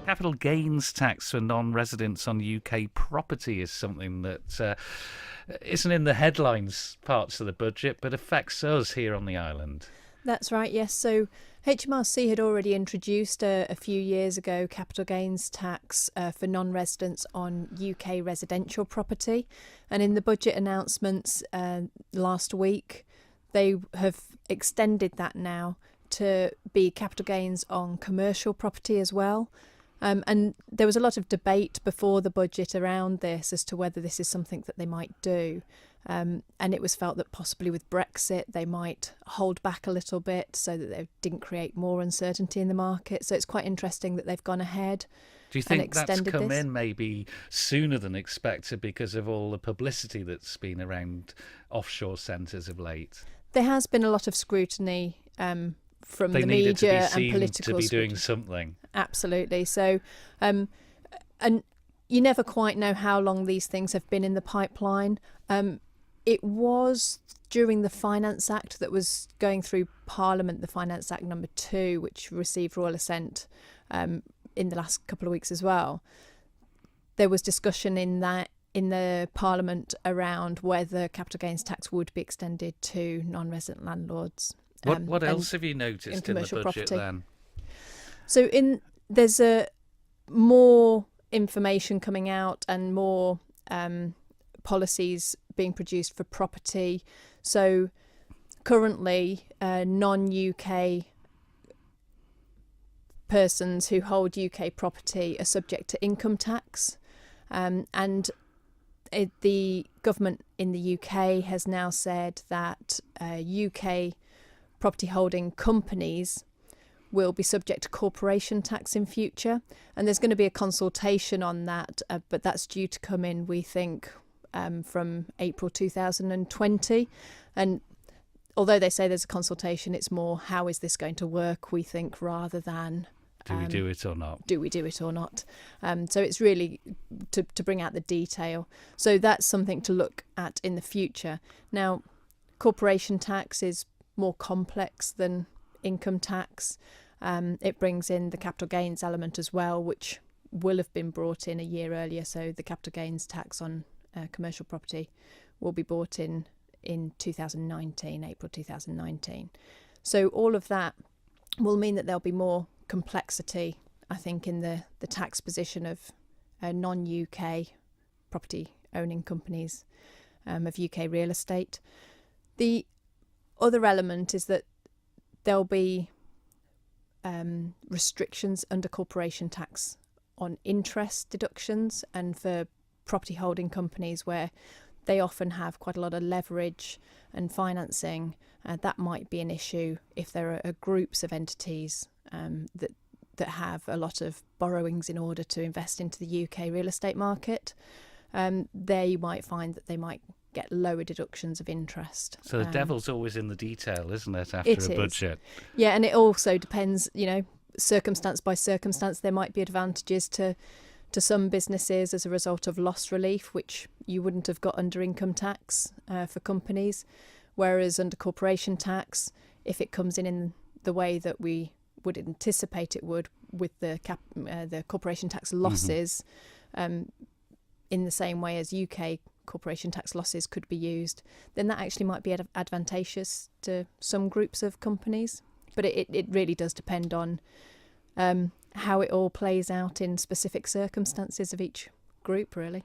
Capital gains tax for non-residents on UK property is something that isn't in the headlines parts of the budget, but affects us here on the island. That's right, yes. So HMRC had already introduced a few years ago capital gains tax for non-residents on UK residential property. And in the budget announcements last week, they have extended that now to be capital gains on commercial property as well. And there was a lot of debate before the budget around this as to whether this is something that they might do. And it was felt that possibly with Brexit they might hold back a little bit so that they didn't create more uncertainty in the market. So it's quite interesting that they've gone ahead. Do you think that's come in maybe sooner than expected because of all the publicity that's been around offshore centres of late? There has been a lot of scrutiny from the media and political to be doing something. Absolutely. So, and you never quite know how long these things have been in the pipeline. It was during the Finance Act that was going through Parliament, the Finance Act number 2, which received royal assent in the last couple of weeks as well. There was discussion in the Parliament around whether capital gains tax would be extended to non-resident landlords. What else have you noticed in the budget property then? So there's more information coming out and more policies being produced for property. So currently non-UK persons who hold UK property are subject to income tax, and the government in the UK has now said that UK property holding companies will be subject to corporation tax in future, and there's going to be a consultation on that, but that's due to come in, we think, from April 2020. And although they say there's a consultation, it's more how is this going to work, we think, rather than do we do it or not? Do we do it or not? So it's really to bring out the detail. So that's something to look at in the future. Now, corporation tax is more complex than income tax. It brings in the capital gains element as well, which will have been brought in a year earlier. So the capital gains tax on commercial property will be brought in 2019, April 2019. So all of that will mean that there'll be more complexity, I think, in the tax position of non-UK property owning companies of UK real estate. The other element is that there'll be restrictions under corporation tax on interest deductions, and for property holding companies where they often have quite a lot of leverage and financing, that might be an issue if there are groups of entities that have a lot of borrowings in order to invest into the UK real estate market. There you might find that they might get lower deductions of interest. So the devil's always in the detail, isn't it, after a budget? Yeah, and it also depends, circumstance by circumstance. There might be advantages to some businesses as a result of loss relief, which you wouldn't have got under income tax for companies, whereas under corporation tax, if it comes in the way that we would anticipate it would, with the corporation tax losses, in the same way as UK corporation tax losses could be used, then that actually might be advantageous to some groups of companies. But it really does depend on how it all plays out in specific circumstances of each group, really.